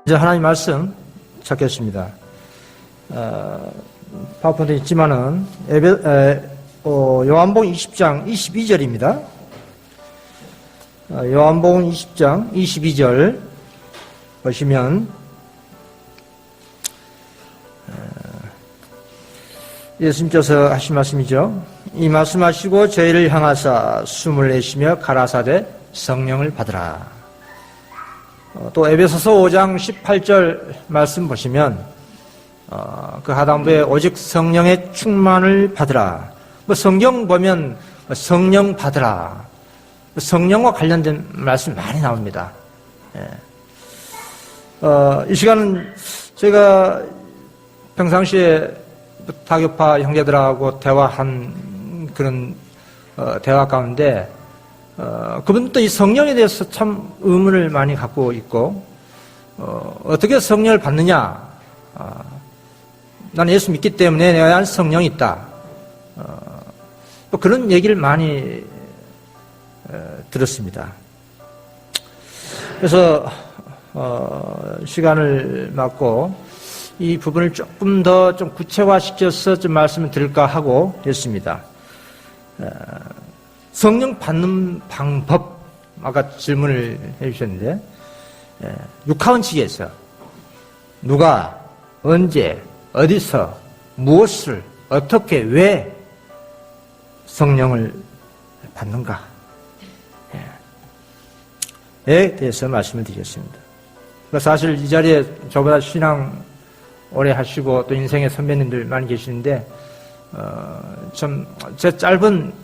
이제 하나님 말씀 찾겠습니다. 파워포인트에 있지만은 요한복음 20장 22절입니다. 요한복음 20장 22절 보시면 예수님께서 하신 말씀이죠. 이 말씀하시고 저희를 향하사 숨을 내쉬며 가라사대 성령을 받으라. 또 에베소서 5장 18절 말씀 보시면 그 하단부에 오직 성령의 충만을 받으라. 성경 보면 성령 받으라. 성령과 관련된 말씀이 많이 나옵니다. 이 시간은 제가 평상시에 타교파 형제들하고 대화한 그런 대화 가운데 그분도 이 성령에 대해서 참 의문을 많이 갖고 있고 어떻게 성령을 받느냐, 나는 예수 믿기 때문에 내 안에 성령이 있다, 그런 얘기를 많이 들었습니다. 그래서 시간을 맞고 이 부분을 조금 더 좀 구체화시켜서 좀 말씀을 드릴까 하고 했습니다. 성령 받는 방법, 아까 질문을 해주셨는데, 육하원칙에서 누가, 언제, 어디서, 무엇을, 어떻게, 왜 성령을 받는가에 대해서 말씀을 드리겠습니다. 사실 이 자리에 저보다 신앙 오래 하시고 또 인생의 선배님들 많이 계시는데, 좀 제 짧은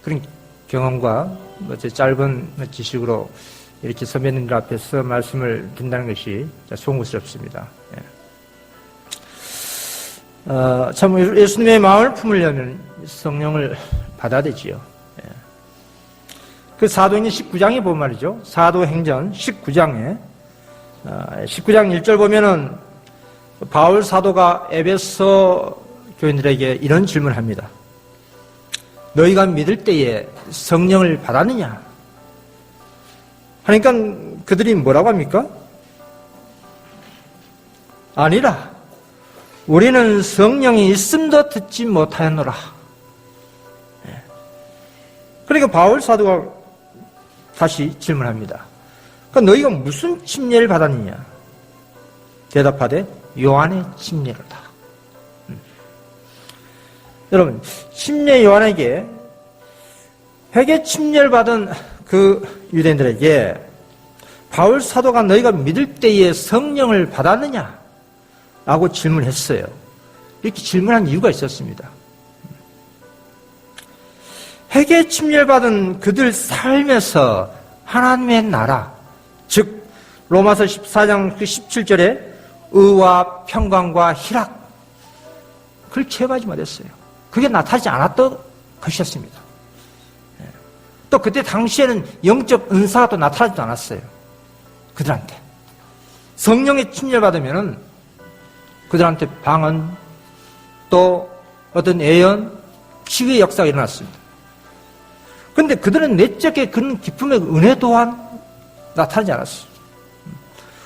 그런 경험과 제 짧은 지식으로 이렇게 선배님들 앞에서 말씀을 듣는다는 것이 송구스럽습니다. 참 예수님의 마음을 품으려면 성령을 받아야 되지요. 그 사도행전 19장에 보면 말이죠. 사도행전 19장에 19장 1절 보면은 바울 사도가 에베소 교인들에게 이런 질문을 합니다. 너희가 믿을 때에 성령을 받았느냐? 하니까 그들이 뭐라고 합니까? 아니라 우리는 성령이 있음도 듣지 못하였노라. 그러니까 바울 사도가 다시 질문합니다. 그러니까 너희가 무슨 침례를 받았느냐? 대답하되 요한의 침례로다. 여러분, 침례 요한에게 회개 침례를 받은 그 유대인들에게 바울 사도가 너희가 믿을 때에 성령을 받았느냐? 라고 질문했어요. 이렇게 질문한 이유가 있었습니다. 회개 침례를 받은 그들 삶에서 하나님의 나라, 즉 로마서 14장 17절에 의와 평강과 희락, 그걸 체험하지 못했어요. 그게 나타나지 않았던 것이었습니다. 또 그때 당시에는 영적 은사가 또 나타나지도 않았어요. 그들한테. 성령의 침례를 받으면은 그들한테 방언, 또 어떤 예언, 치유의 역사가 일어났습니다. 그런데 그들은 내적인 그런 기쁨의 은혜 또한 나타나지 않았어요.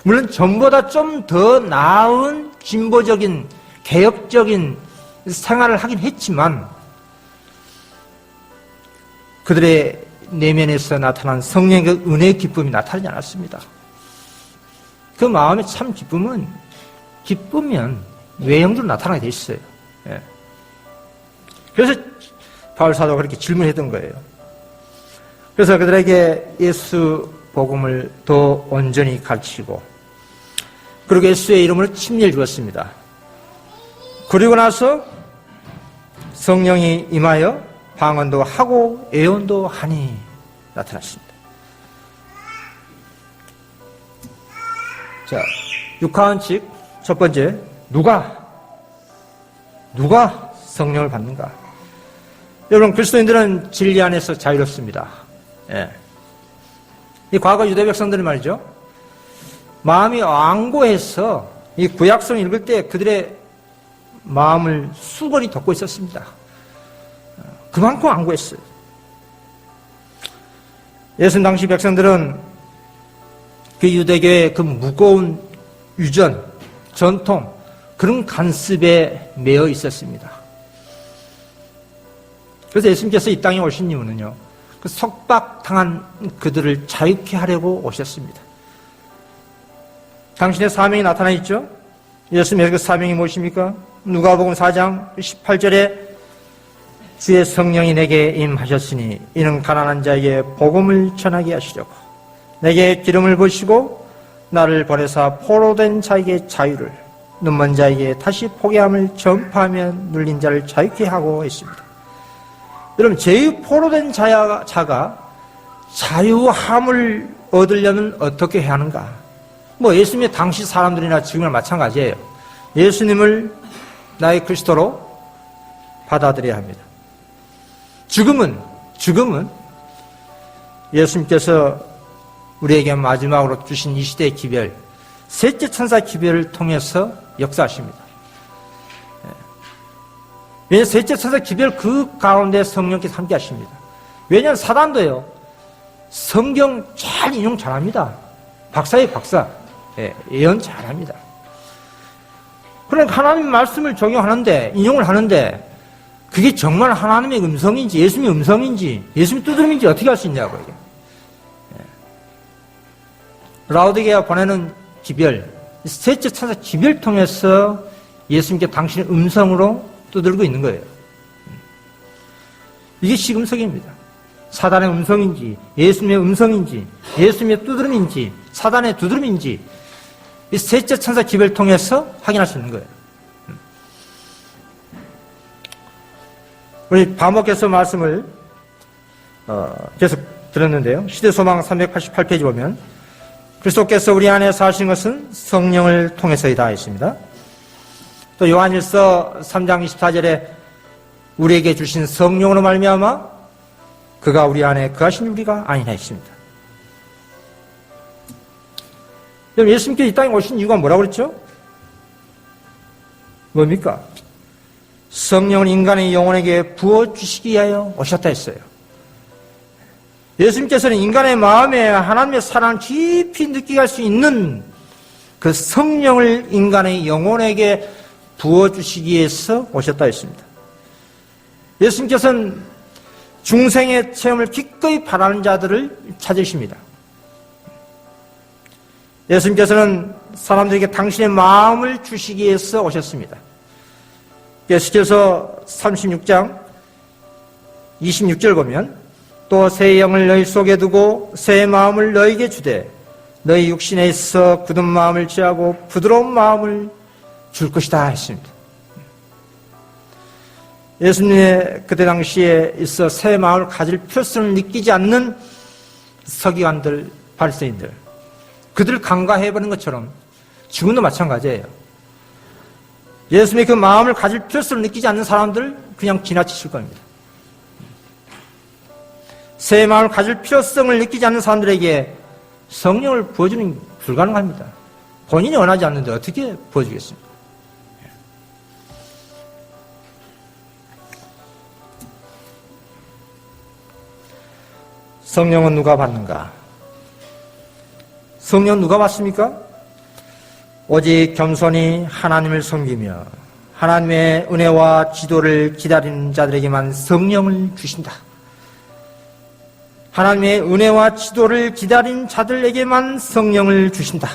물론 전보다 좀 더 나은 진보적인, 개혁적인 생활을 하긴 했지만 그들의 내면에서 나타난 성령의 은혜의 기쁨이 나타나지 않았습니다. 그 마음의 참 기쁘면 외형으로 나타나게 돼 있어요. 그래서 바울 사도가 그렇게 질문했던 거예요. 그래서 그들에게 예수 복음을 더 온전히 가르치고, 그리고 예수의 이름으로 침례를 주었습니다. 그리고 나서 성령이 임하여 방언도 하고 예언도 하니 나타났습니다. 자, 육하원칙 첫 번째, 누가 성령을 받는가? 여러분, 그리스도인들은 진리 안에서 자유롭습니다. 이 과거 유대 백성들은 말이죠, 마음이 완고해서 이 구약성 읽을 때 그들의 마음을 수건이 덮고 있었습니다. 그만큼 완고했어요. 예수님 당시 백성들은 그 유대교의 그 무거운 유전, 전통, 그런 간섭에 매여 있었습니다. 그래서 예수님께서 이 땅에 오신 이유는요, 그 속박당한 그들을 자유케 하려고 오셨습니다. 당신의 사명이 나타나 있죠? 예수님의 그 사명이 무엇입니까? 누가복음 4장 18절에 주의 성령이 내게 임하셨으니 이는 가난한 자에게 복음을 전하게 하시려고 내게 기름을 부으시고 나를 보내사 포로된 자에게 자유를, 눈먼 자에게 다시 포기함을 전파하며 눌린 자를 자유케 하고 있습니다. 여러분, 제일 포로된 자가 자유함을 얻으려면 어떻게 해야 하는가? 예수님의 당시 사람들이나 지금이나 마찬가지예요. 예수님을 나의 그리스도로 받아들여야 합니다. 죽음은 예수님께서 우리에게 마지막으로 주신 이 시대의 기별, 셋째 천사 기별을 통해서 역사하십니다. 왜냐하면 셋째 천사 기별 그 가운데 성령께서 함께 하십니다. 왜냐하면 사단도요, 성경 잘 인용 잘합니다. 박사의 박사. 예언 잘합니다. 그러니까 하나님의 말씀을 적용하는데, 인용을 하는데, 그게 정말 하나님의 음성인지, 예수님의 음성인지, 예수님의 두드림인지 어떻게 할 수 있냐고요. 라오디게아 보내는 기별, 셋째 천사 기별 통해서 예수님께 당신의 음성으로 두들고 있는 거예요. 이게 시금석입니다. 사단의 음성인지, 예수님의 음성인지, 예수님의 두드림인지, 사단의 두드림인지, 이 셋째 천사 기별을 통해서 확인할 수 있는 거예요. 우리 바목에서 말씀을 계속 들었는데요. 시대소망 388페이지 보면 그리스도께서 우리 안에 사신 것은 성령을 통해서이다 했습니다. 또 요한일서 3장 24절에 우리에게 주신 성령으로 말미암아 그가 우리 안에 거하신 우리가 아니라 했습니다. 예수님께서 이 땅에 오신 이유가 뭐라고 그랬죠? 뭡니까? 성령을 인간의 영혼에게 부어주시기 위하여 오셨다 했어요. 예수님께서는 인간의 마음에 하나님의 사랑을 깊이 느끼게 할 수 있는 그 성령을 인간의 영혼에게 부어주시기 위해서 오셨다 했습니다. 예수님께서는 중생의 체험을 기꺼이 바라는 자들을 찾으십니다. 예수님께서는 사람들에게 당신의 마음을 주시기 위해서 오셨습니다. 에스겔서 36장 26절 보면 또 새 영을 너희 속에 두고 새 마음을 너희에게 주되 너희 육신에 있어 굳은 마음을 취하고 부드러운 마음을 줄 것이다 했습니다. 예수님의 그때 당시에 있어 새 마음을 가질 필요성을 느끼지 않는 서기관들, 바리새인들, 그들을 간과해버린 것처럼 지금도 마찬가지예요. 예수님의 그 마음을 가질 필요성을 느끼지 않는 사람들 그냥 지나치실 겁니다. 새 마음을 가질 필요성을 느끼지 않는 사람들에게 성령을 부어주는 게 불가능합니다. 본인이 원하지 않는데 어떻게 부어주겠습니까? 성령은 누가 받는가? 성령 누가 받습니까? 오직 겸손히 하나님을 섬기며 하나님의 은혜와 지도를 기다리는 자들에게만 성령을 주신다. 하나님의 은혜와 지도를 기다리는 자들에게만 성령을 주신다.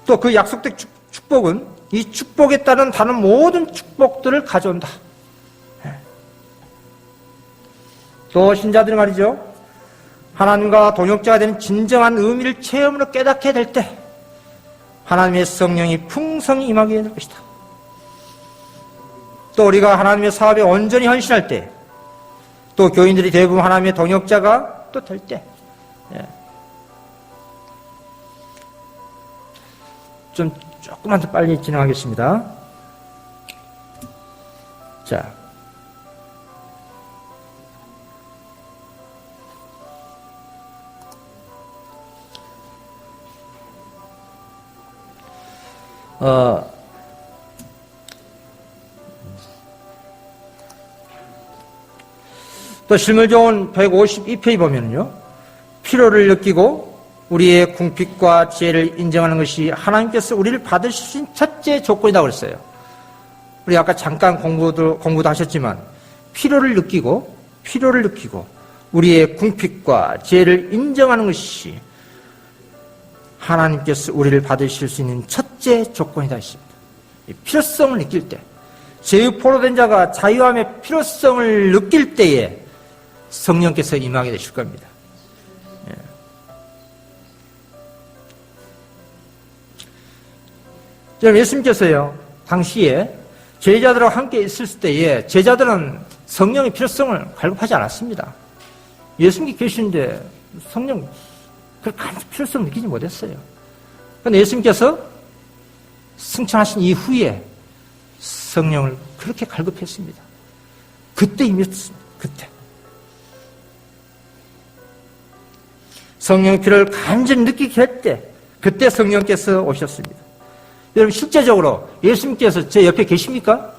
또 그 약속된 축복은 이 축복에 따른 다른 모든 축복들을 가져온다. 또 신자들이 말이죠. 하나님과 동역자가 되는 진정한 의미를 체험으로 깨닫게 될 때 하나님의 성령이 풍성히 임하게 될 것이다. 또 우리가 하나님의 사업에 온전히 헌신할 때, 또 교인들이 대부분 하나님의 동역자가 또 될 때, 좀 조금만 더 빨리 진행하겠습니다. 자. 또 실물 좋은 152페이지 보면요. 필요를 느끼고 우리의 궁핍과 지혜를 인정하는 것이 하나님께서 우리를 받으실 수 있는 첫째 조건이라고 그랬어요. 우리 아까 잠깐 공부도 하셨지만 필요를 느끼고 우리의 궁핍과 지혜를 인정하는 것이 하나님께서 우리를 받으실 수 있는 첫째 조건이다 했습니다. 필요성을 느낄 때, 죄의 포로된 자가 자유함의 필요성을 느낄 때에 성령께서 임하게 되실 겁니다. 여러분, 예수님께서요, 당시에 제자들과 함께 있을 때에 제자들은 성령의 필요성을 갈급하지 않았습니다. 예수님이 계시는데 성령 그렇게 필요성을 느끼지 못했어요. 그런데 예수님께서 승천하신 이후에 성령을 그렇게 갈급했습니다. 그때 임했습니다. 그때. 성령의 필요를 간절히 느끼게 할 때, 그때 성령께서 오셨습니다. 여러분, 실제적으로 예수님께서 제 옆에 계십니까?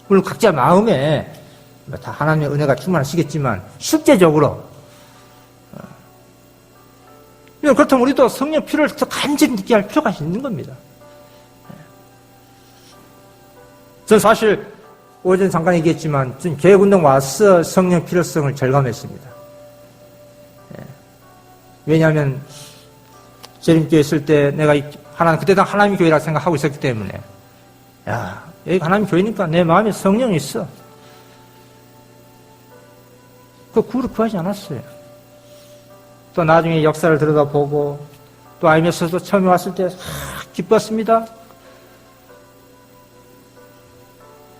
물론 각자 마음에 다 하나님의 은혜가 충만하시겠지만 실제적으로 그렇다면 우리도 성령 필요를 더 간절히 느끼게 할 필요가 있는 겁니다. 저는 사실 오전 잠깐 얘기했지만 전 개혁운동 와서 성령 필요성을 절감했습니다. 왜냐하면 재림교회 있을 때 내가 그때도 하나님 교회라 생각하고 있었기 때문에 야, 여기 하나님 교회니까 내 마음에 성령이 있어. 그 구를 구하지 않았어요. 또 나중에 역사를 들여다보고 또 IMS도 처음에 왔을 때 기뻤습니다.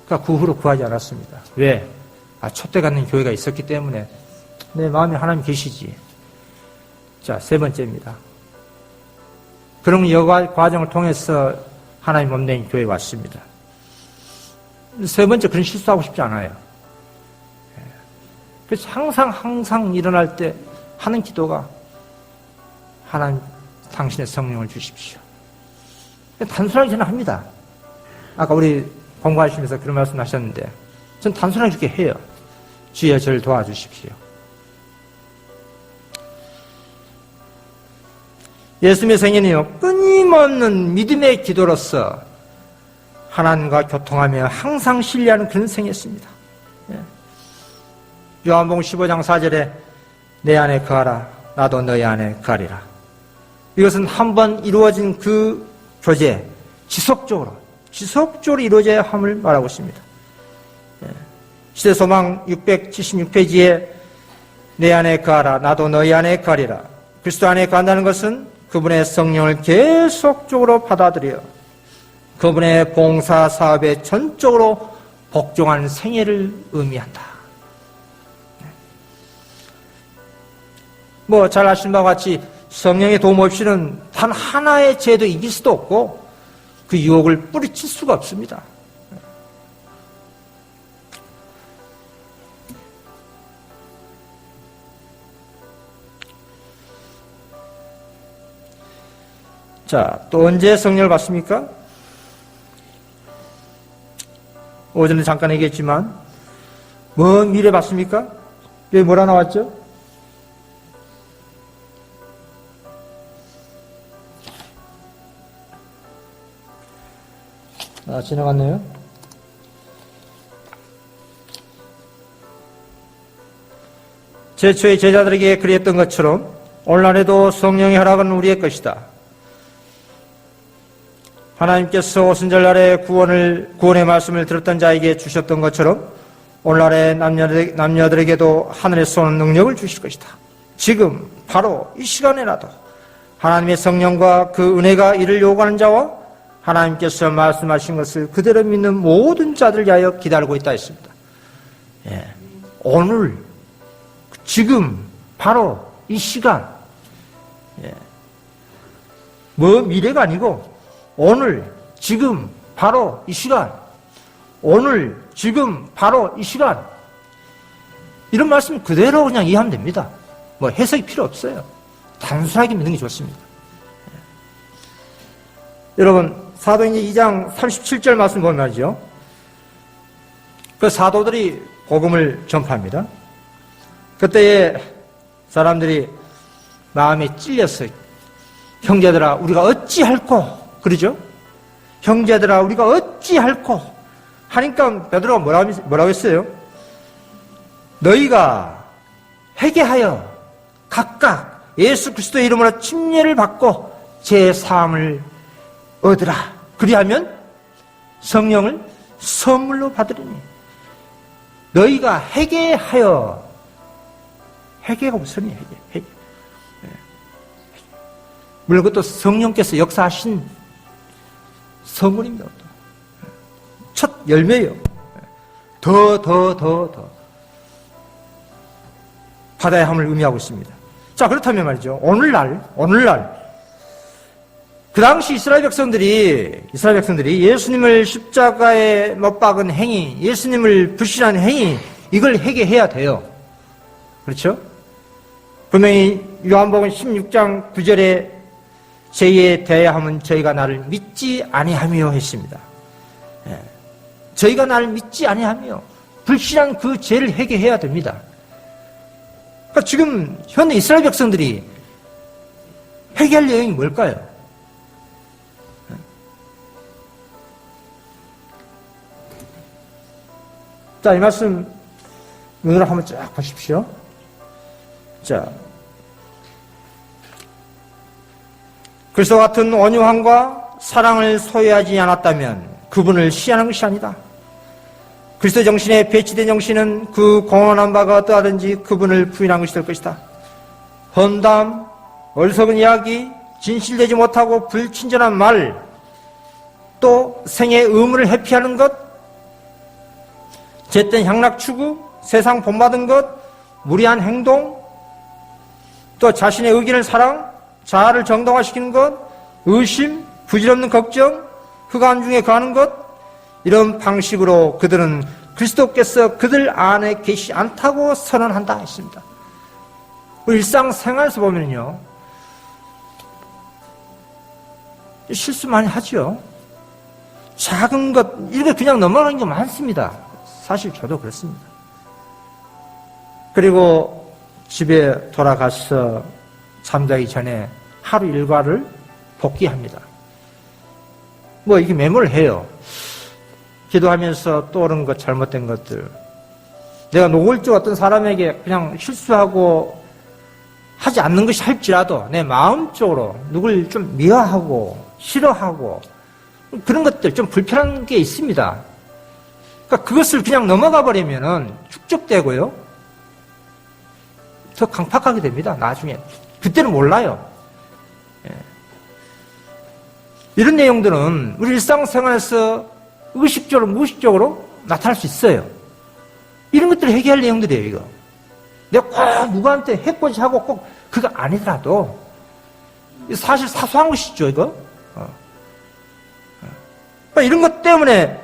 그러니까 구후로 구하지 않았습니다. 왜? 촛대 갖는 교회가 있었기 때문에 내 마음에 하나님 계시지. 자, 세 번째입니다. 그런 여과 과정을 통해서 하나님 몸된 교회에 왔습니다. 세 번째, 그런 실수하고 싶지 않아요. 그래서 항상 일어날 때 하는 기도가 하나님 당신의 성령을 주십시오. 단순하게 저는 합니다. 아까 우리 공부하시면서 그런 말씀 하셨는데 전 단순하게 그렇게 해요. 주여 저를 도와주십시오. 예수님의 생애는요, 끊임없는 믿음의 기도로서 하나님과 교통하며 항상 신뢰하는 그런 생애였습니다. 요한복음 15장 4절에 내 안에 거하라 나도 너희 안에 거하리라. 이것은 한번 이루어진 그 교제, 지속적으로 이루어져야 함을 말하고 있습니다. 시대소망 676페이지에 내 안에 거하라 나도 너희 안에 거하리라. 그리스도 안에 거한다는 것은 그분의 성령을 계속적으로 받아들여 그분의 봉사 사업에 전적으로 복종하는 생애를 의미한다. 잘 아시는 바와 같이 성령의 도움 없이는 단 하나의 죄도 이길 수도 없고 그 유혹을 뿌리칠 수가 없습니다. 자, 또 언제 성령을 받습니까? 오전에 잠깐 얘기했지만 먼 미래 받습니까? 여기 뭐라 나왔죠? 지나갔네요. 제초의 제자들에게 그리했던 것처럼 오늘날에도 성령의 허락은 우리의 것이다. 하나님께서 오순절날에 구원의 말씀을 들었던 자에게 주셨던 것처럼 오늘날의 남녀들에게도 하늘에서 오는 능력을 주실 것이다. 지금 바로 이 시간에라도 하나님의 성령과 그 은혜가 이를 요구하는 자와 하나님께서 말씀하신 것을 그대로 믿는 모든 자들 위하여 기다리고 있다 했습니다. 오늘 지금 바로 이 시간, 미래가 아니고 오늘 지금 바로 이 시간, 오늘 지금 바로 이 시간, 이런 말씀 그대로 그냥 이해하면 됩니다. 해석이 필요 없어요. 단순하게 믿는 게 좋습니다. 여러분, 사도행전 2장 37절 말씀 보면 말이죠. 그 사도들이 복음을 전파합니다. 그때에 사람들이 마음에 찔렸어요. 형제들아 우리가 어찌할꼬 그러죠? 형제들아 우리가 어찌할꼬 하니까 베드로가 뭐라고 했어요? 너희가 회개하여 각각 예수 그리스도의 이름으로 침례를 받고 제 사함을 얻으라. 그리하면 성령을 선물로 받으리니. 너희가 회개하여, 회개가 무슨 회개. 물론 그것도 성령께서 역사하신 선물입니다. 첫 열매예요. 더 받아야 함을 의미하고 있습니다. 자, 그렇다면 말이죠. 오늘날 그 당시 이스라엘 백성들이 예수님을 십자가에 못 박은 행위, 예수님을 불신한 행위, 이걸 회개해야 돼요. 그렇죠? 분명히 요한복음 16장 9절에 저희에 대하면 저희가 나를 믿지 아니하며 했습니다. 예. 저희가 나를 믿지 아니하며 불신한 그 죄를 회개해야 됩니다. 그러니까 지금 현대 이스라엘 백성들이 회개할 내용이 뭘까요? 자, 이 말씀 눈으로 한번 쫙 보십시오. 자, 그리스도 같은 온유함과 사랑을 소유하지 않았다면 그분을 시하는 것이 아니다. 그리스도 정신에 배치된 정신은 그 공언한 바가 어떠하든지 그분을 부인한 것이 될 것이다. 헌담, 어리석은 이야기, 진실되지 못하고 불친절한 말, 또 생의 의무를 회피하는 것, 제땐 향락 추구, 세상 본받은 것, 무리한 행동, 또 자신의 의견을 사랑, 자아를 정당화시키는 것, 의심, 부질없는 걱정, 흑암 중에 거하는 것, 이런 방식으로 그들은 그리스도께서 그들 안에 계시지 않다고 선언한다 했습니다. 일상생활에서 보면요, 실수 많이 하죠. 작은 것, 이렇게 그냥 넘어가는 게 많습니다. 사실 저도 그렇습니다. 그리고 집에 돌아가서 잠자기 전에 하루 일과를 복귀합니다. 뭐 이게 메모를 해요. 기도하면서 떠오른 것, 잘못된 것들. 내가 노골적 어떤 사람에게 그냥 실수하고 하지 않는 것이 할지라도 내 마음적으로 누굴 좀 미워하고 싫어하고 그런 것들 좀 불편한 게 있습니다. 그러니까 그것을 그냥 넘어가 버리면은 축적되고요. 더 강팍하게 됩니다. 나중에. 그때는 몰라요. 예. 이런 내용들은 우리 일상생활에서 의식적으로, 무의식적으로 나타날 수 있어요. 이런 것들을 해결할 내용들이에요, 이거. 내가 꼭 누구한테 해코지 하고 꼭 그거 아니더라도 사실 사소한 것이죠, 이거. 그러니까 이런 것 때문에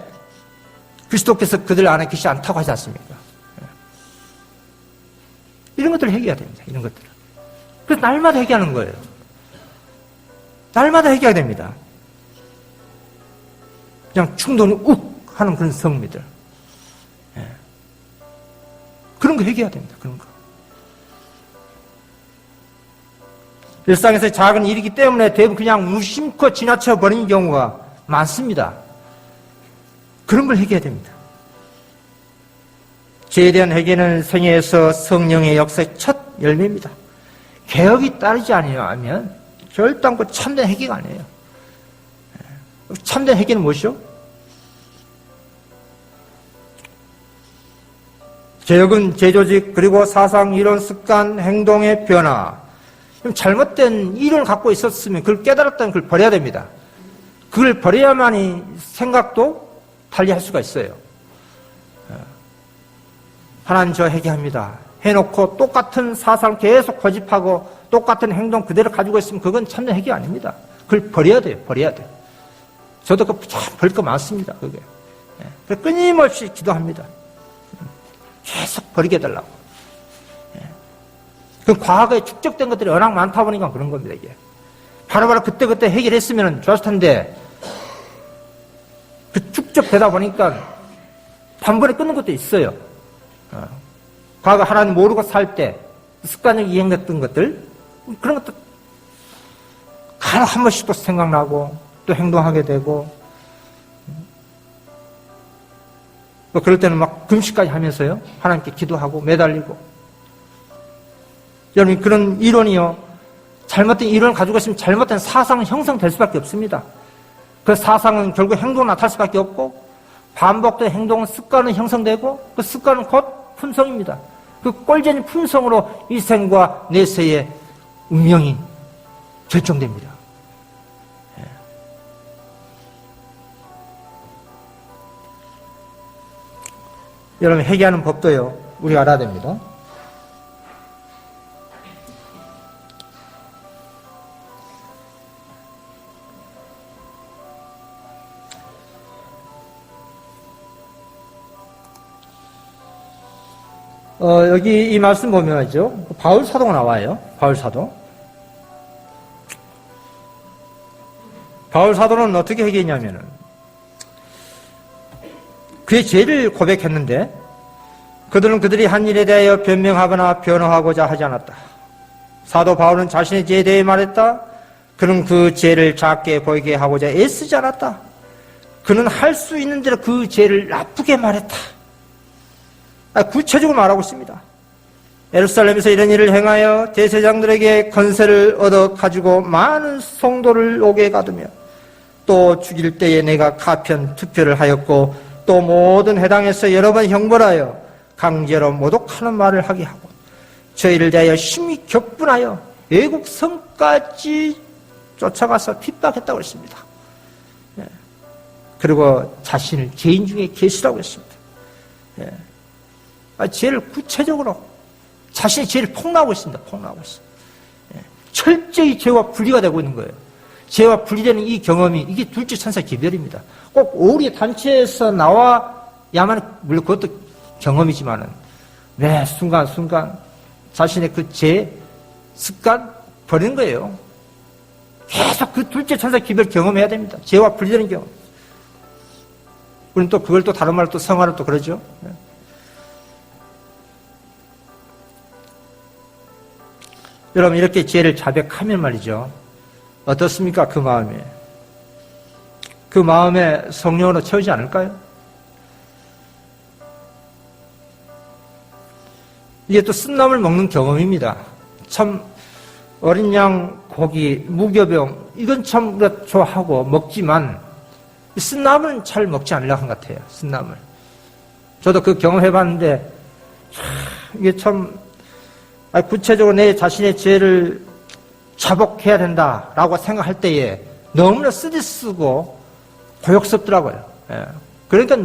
그리스도께서 그들 안에 계시지 않다고 하지 않습니까? 이런 것들을 해결해야 됩니다, 이런 것들을. 그래서 날마다 해결하는 거예요. 날마다 해결해야 됩니다. 그냥 충동이 욱 하는 그런 성미들. 예. 그런 거 해결해야 됩니다. 그런 거. 일상에서 작은 일이기 때문에 대부분 그냥 무심코 지나쳐 버리는 경우가 많습니다. 그런 걸 해결해야 됩니다. 죄에 대한 회개는 생애에서 성령의 역사의 첫 열매입니다. 개혁이 따르지 아니하면 결단코 참된 회개가 아니에요. 참된 회개는 무엇이죠? 개혁은 제조직, 그리고 사상, 이론, 습관, 행동의 변화. 잘못된 이론을 갖고 있었으면 그걸 깨달았다면 그걸 버려야 됩니다. 그걸 버려야만이 생각도 달리할 수가 있어요. 하나님 저 회개합니다. 해놓고 똑같은 사상을 계속 고집하고 똑같은 행동 그대로 가지고 있으면 그건 참된 회개 아닙니다. 그걸 버려야 돼요. 버려야 돼요. 저도 참 버릴 거 많습니다. 그게. 그래서 끊임없이 기도합니다. 계속 버리게 해달라고. 그 과거에 축적된 것들이 워낙 많다 보니까 그런 겁니다, 이게. 바로바로 그때그때 해결했으면 좋았을 텐데, 그 축적되다 보니까 단번에 끊는 것도 있어요. 과거 하나님 모르고 살 때 습관을 이행했던 것들, 그런 것도 하루 한 번씩 또 생각나고 또 행동하게 되고 또 그럴 때는 막 금식까지 하면서요 하나님께 기도하고 매달리고. 여러분 그런 이론이요 잘못된 이론을 가지고 있으면 잘못된 사상은 형성될 수밖에 없습니다. 그 사상은 결국 행동으로 나타날 수밖에 없고 반복된 행동은 습관은 형성되고 그 습관은 곧 품성입니다. 그 꼴전인 품성으로 일생과 내세의 운명이 결정됩니다. 예. 여러분 회개하는 법도요 우리가 알아야 됩니다. 여기 이 말씀 보면요 바울 사도가 나와요. 바울 사도. 바울 사도는 어떻게 회개했냐면은 그의 죄를 고백했는데 그들은 그들이 한 일에 대하여 변명하거나 변호하고자 하지 않았다. 사도 바울은 자신의 죄에 대해 말했다. 그는 그 죄를 작게 보이게 하고자 애쓰지 않았다. 그는 할 수 있는 대로 그 죄를 나쁘게 말했다. 구체적으로 말하고 있습니다. 예루살렘에서 이런 일을 행하여 대제사장들에게 건세를 얻어 가지고 많은 성도를 옥에 가두며 또 죽일 때에 내가 가편 투표를 하였고 또 모든 회당에서 여러 번 형벌하여 강제로 모독하는 말을 하게 하고 저희를 대하여 심히 격분하여 외국 성까지 쫓아가서 핍박했다고 했습니다. 그리고 자신을 죄인 중에 계시라고 했습니다. 죄를 구체적으로 자신의 죄를 폭로하고 있습니다. 폭로하고 있습니다. 철저히 죄와 분리가 되고 있는 거예요. 죄와 분리되는 이 경험이 이게 둘째 천사 기별입니다. 꼭 우리 단체에서 나와야만 물론 그것도 경험이지만은 매 순간순간 자신의 그 죄 습관 버리는 거예요. 계속 그 둘째 천사 기별 경험해야 됩니다. 죄와 분리되는 경험. 우리는 또 그걸 또 다른 말로 또 성화를 또 그러죠. 여러분 이렇게 죄를 자백하면 말이죠. 어떻습니까? 그 마음에. 그 마음에 성령으로 채우지 않을까요? 이게 또 쓴나물 먹는 경험입니다. 참 어린 양 고기, 무교병 이건 참 우리가 좋아하고 먹지만 쓴나물은 잘 먹지 않으려고 한 것 같아요. 쓴나물. 저도 그 경험해봤는데 이게 참 구체적으로 내 자신의 죄를 자복해야 된다라고 생각할 때에 너무나 쓰디쓰고 고역스럽더라고요. 그러니까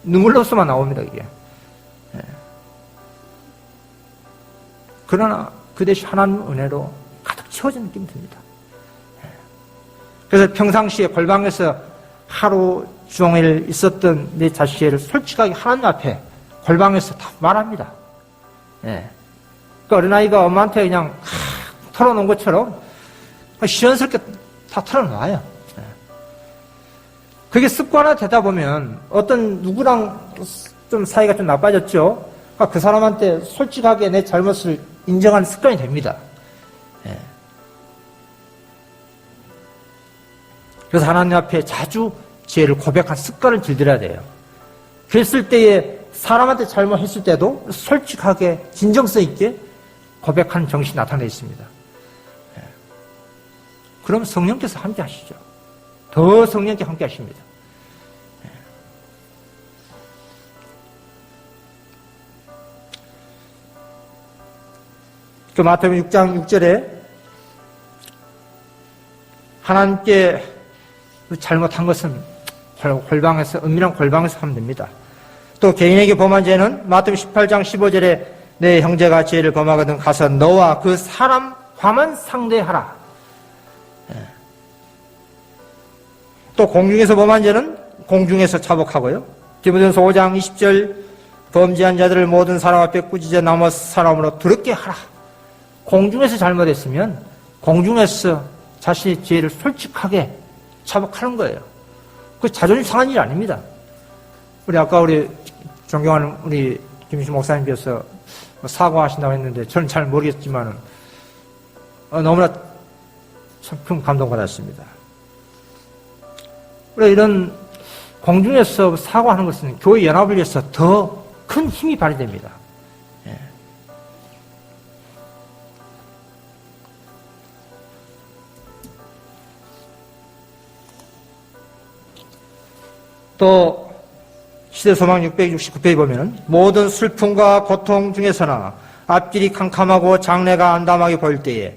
눈물로서만 나옵니다, 이게. 그러나 그 대신 하나님 은혜로 가득 채워진 느낌이 듭니다. 그래서 평상시에 골방에서 하루 종일 있었던 내 자신을 솔직하게 하나님 앞에 골방에서 다 말합니다. 그 어린아이가 엄마한테 그냥 털어놓은 것처럼 시원스럽게 다 털어놔요. 그게 습관화 되다 보면 어떤 누구랑 좀 사이가 좀 나빠졌죠. 그 사람한테 솔직하게 내 잘못을 인정하는 습관이 됩니다. 그래서 하나님 앞에 자주 죄를 고백한 습관을 들들여야 돼요. 그랬을 때에 사람한테 잘못했을 때도 솔직하게 진정성 있게 고백하는 정신이 나타나 있습니다. 그럼 성령께서 함께 하시죠. 더 성령께 함께 하십니다. 그 마태복음 6장 6절에 하나님께 잘못한 것은 골방에서 은밀한 골방에서 하면 됩니다. 또 개인에게 범한 죄는 마태복음 18장 15절에 내 형제가 죄를 범하거든 가서 너와 그 사람과만 상대하라. 또 공중에서 범한 죄는 공중에서 자복하고요. 디모데전서 5장 20절 범죄한 자들을 모든 사람 앞에 꾸짖어 나머 사람으로 더럽게 하라. 공중에서 잘못했으면 공중에서 자신의 죄를 솔직하게 자복하는 거예요. 그 자존심 상한 일이 아닙니다. 아까 우리 존경하는 우리 김희수 목사님께서 사과하신다고 했는데 저는 잘 모르겠지만 너무나 참 큰 감동받았습니다. 그래, 이런 공중에서 사고하는 것은 교회 연합을 위해서 더 큰 힘이 발휘됩니다. 예. 또 시대소망 669페이지 보면은 모든 슬픔과 고통 중에서나 앞길이 캄캄하고 장래가 암담하게 보일 때에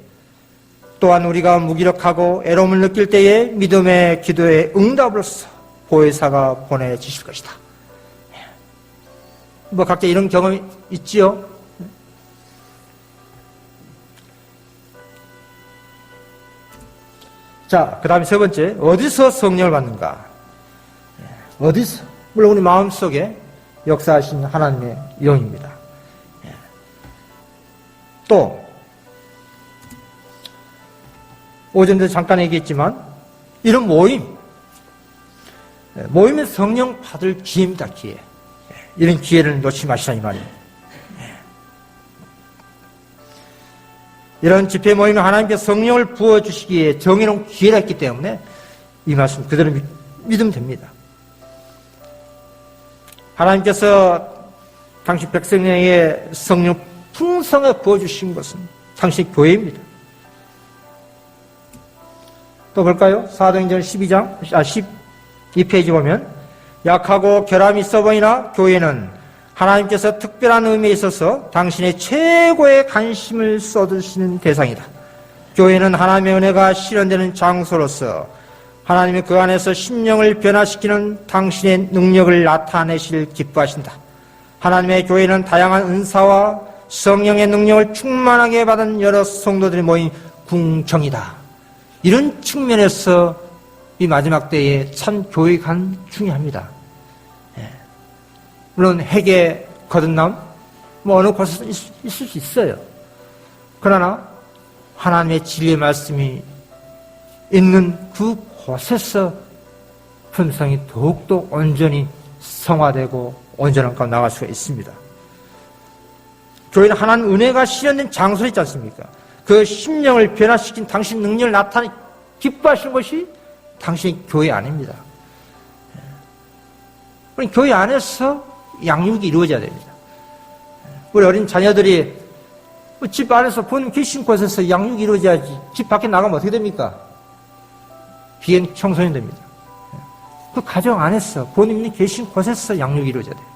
또한 우리가 무기력하고 애로움을 느낄 때에 믿음의 기도에 응답으로서 보혜사가 보내주실 것이다. 뭐 각자 이런 경험이 있지요? 자, 그 다음에 세 번째, 어디서 성령을 받는가? 어디서? 물론 우리 마음속에 역사하신 하나님의 영입니다. 또 오전에도 잠깐 얘기했지만 이런 모임은 성령 받을 기회입니다. 기회. 이런 기회를 놓치지 마시라 이 말이에요. 이런 집회 모임은 하나님께서 성령을 부어주시기에 정해놓은 기회가 있기 때문에 이 말씀 그대로 믿으면 됩니다. 하나님께서 당신 백성에게 성령 풍성하게 부어주신 것은 당신 교회입니다. 또 볼까요? 사도행전 12페이지 보면 약하고 결함이 있어 보이나 교회는 하나님께서 특별한 의미에 있어서 당신의 최고의 관심을 쏟으시는 대상이다. 교회는 하나님의 은혜가 실현되는 장소로서 하나님이 그 안에서 심령을 변화시키는 당신의 능력을 나타내실 기뻐하신다. 하나님의 교회는 다양한 은사와 성령의 능력을 충만하게 받은 여러 성도들이 모인 궁정이다. 이런 측면에서 이 마지막 때에 참 교회관 중요합니다. 물론 핵의 거듭남 어느 곳에서 있을 수 있어요. 그러나 하나님의 진리의 말씀이 있는 그곳에서 품성이 더욱더 온전히 성화되고 온전한 가운데 나갈 수가 있습니다. 교회는 하나님 은혜가 실현된 장소에 있지 않습니까? 그 심령을 변화시킨 당신 능력을 나타내 기뻐하시는 것이 당신의 교회 아닙니다. 그럼 교회 안에서 양육이 이루어져야 됩니다. 우리 어린 자녀들이 집 안에서 부모님 계신 곳에서 양육이 이루어져야지 집 밖에 나가면 어떻게 됩니까? 비행 청소년 됩니다. 그 가정 안에서 부모님이 계신 곳에서 양육이 이루어져야 돼요.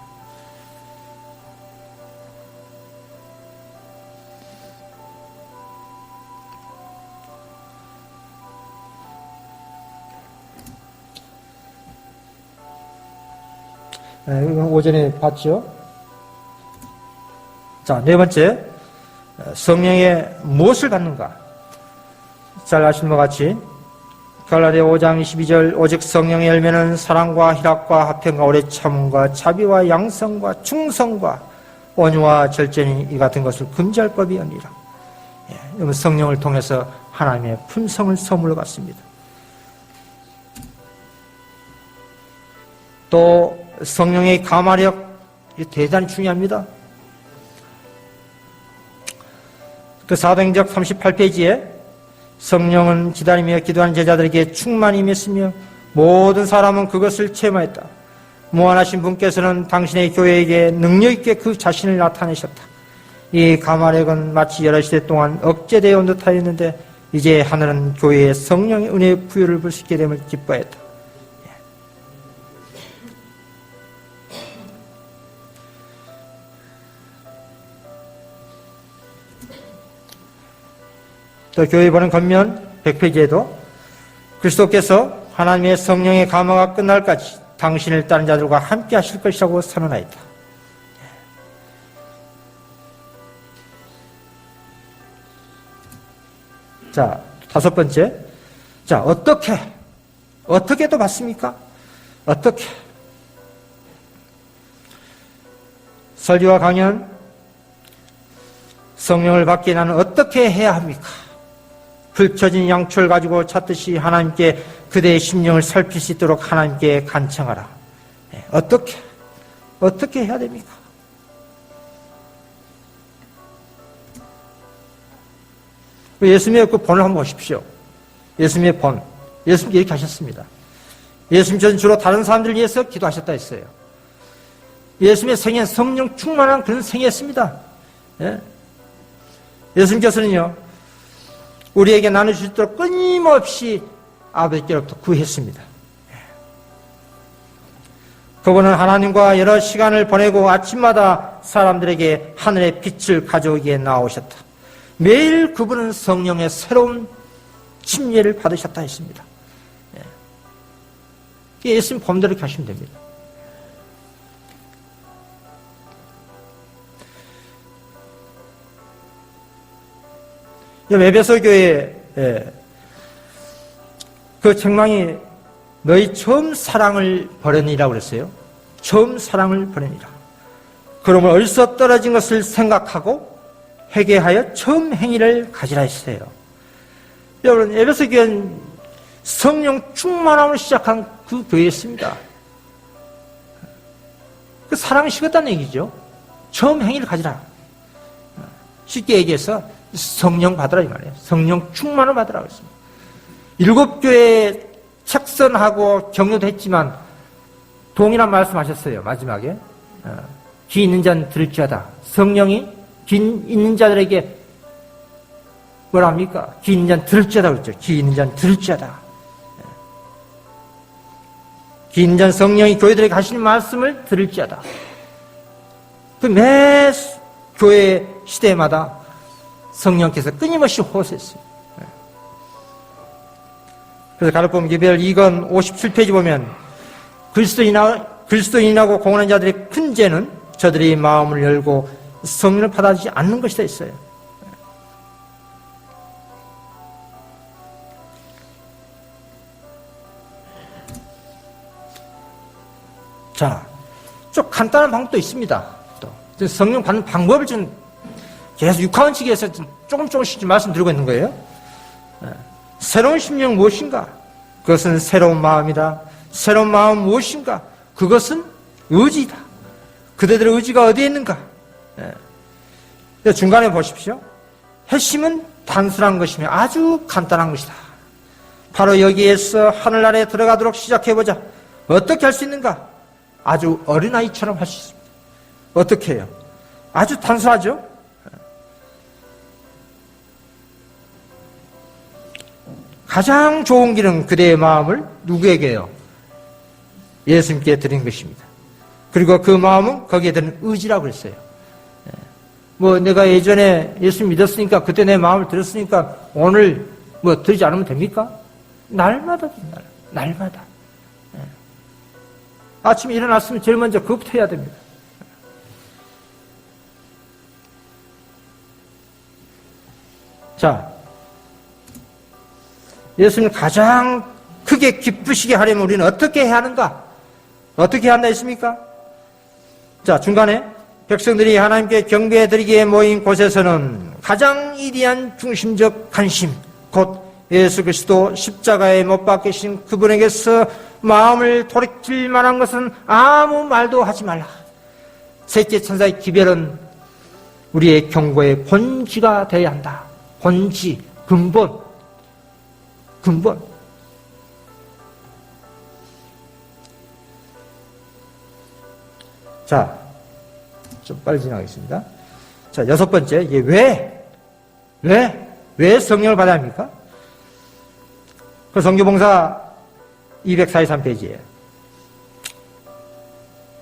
오전에 봤죠? 자, 네 번째, 성령의 무엇을 받는가? 잘 아시는 것 같이 갈라디아 5장 22절 오직 성령의 열매는 사랑과 희락과 화평과 오래 참음과 자비와 양성과 충성과 온유와 절제니 이 같은 것을 금지할 법이 아니라 성령을 통해서 하나님의 품성을 선물로 받습니다. 또 성령의 감화력 대단히 중요합니다. 그 사도행전 38페이지에 성령은 기다리며 기도하는 제자들에게 충만히 임했으며 모든 사람은 그것을 체험하였다. 무한하신 분께서는 당신의 교회에게 능력 있게 그 자신을 나타내셨다. 이 감화력은 마치 여러 시대 동안 억제되어 온 듯하였는데 이제 하늘은 교회의 성령의 은혜의 부여를 볼 수 있게 됨을 기뻐했다. 또 교회 보는 겉면 100페이지에도 그리스도께서 하나님의 성령의 감화가 끝날까지 당신을 따른 자들과 함께 하실 것이라고 선언하였다. 자, 다섯 번째. 자, 어떻게 또 받습니까? 어떻게? 설교와 강연, 성령을 받기에 나는 어떻게 해야 합니까? 붉혀진 양초를 가지고 찾듯이 하나님께 그대의 심령을 살필 수 있도록 하나님께 간청하라. 어떻게 해야 됩니까? 예수님의 그 본을 한번 보십시오. 예수님의 본. 예수님께 이렇게 하셨습니다. 예수님께서는 주로 다른 사람들을 위해서 기도하셨다 했어요. 예수님의 생애는 성령 충만한 그런 생애였습니다. 예? 예수님께서는요, 우리에게 나눠줄 수 있도록 끊임없이 아버지께로부터 구했습니다. 그분은 하나님과 여러 시간을 보내고 아침마다 사람들에게 하늘의 빛을 가져오기에 나오셨다. 매일 그분은 성령의 새로운 침례를 받으셨다 했습니다. 예수님 본대로 이렇게 하시면 됩니다. 에베소 교회 그 책망이 너희 처음 사랑을 버리니라고 그랬어요. 처음 사랑을 버리니라. 그러면 어디서 떨어진 것을 생각하고 회개하여 처음 행위를 가지라 했어요. 여러분, 에베소 교회는 성령 충만함을 시작한 그 교회였습니다. 그 사랑이 식었다는 얘기죠. 처음 행위를 가지라. 쉽게 얘기해서 성령 받으라 이 말이에요. 성령 충만을 받으라고 했습니다. 7교회 책선하고 격려도 했지만 동일한 말씀하셨어요. 마지막에 귀 있는 자는 들을지어다. 성령이 귀 있는 자들에게 뭐라 합니까? 귀 있는 자는 들을지어다 그랬죠. 귀 있는 자는 들을지어다. 귀 있는 자는 성령이 교회들에게 하시는 말씀을 들을지어다. 그 매 교회 시대마다 성령께서 끊임없이 호소했어요. 그래서 가르법 예별 2권 57페이지 보면 그리스도인하고 공헌한 자들의 큰 죄는 저들이 마음을 열고 성령을 받아들이지 않는 것이다 했어요. 자, 좀 간단한 방법도 있습니다. 또 성령 받는 방법을 좀 계속 육하원칙에서 조금씩 말씀드리고 있는 거예요. 새로운 심령 무엇인가? 그것은 새로운 마음이다. 새로운 마음 무엇인가? 그것은 의지다. 그대들의 의지가 어디에 있는가? 중간에 보십시오. 핵심은 단순한 것이며 아주 간단한 것이다. 바로 여기에서 하늘나라에 들어가도록 시작해보자. 어떻게 할 수 있는가? 아주 어린아이처럼 할 수 있습니다. 어떻게 해요? 아주 단순하죠? 가장 좋은 길은 그대의 마음을 누구에게요? 예수님께 드린 것입니다. 그리고 그 마음은 거기에 드는 의지라고 그랬어요. 뭐 내가 예전에 예수 믿었으니까 그때 내 마음을 들었으니까 오늘 뭐 드리지 않으면 됩니까? 날마다 드립니다. 날마다. 아침에 일어났으면 제일 먼저 그것부터 해야 됩니다. 자, 예수님 가장 크게 기쁘시게 하려면 우리는 어떻게 해야 하는가? 어떻게 해야 한다 했습니까? 자, 중간에 백성들이 하나님께 경배드리기에 모인 곳에서는 가장 이리한 중심적 관심, 곧 예수 그리스도 십자가에 못 박히신 그분에게서 마음을 돌이킬 만한 것은 아무 말도 하지 말라. 셋째 천사의 기별은 우리의 경고의 본지가 되어야 한다. 본지, 근본. 자, 좀 빨리 지나가겠습니다. 자, 6번째, 이게 왜 성령을 받아야 합니까? 그 성교봉사 243페이지에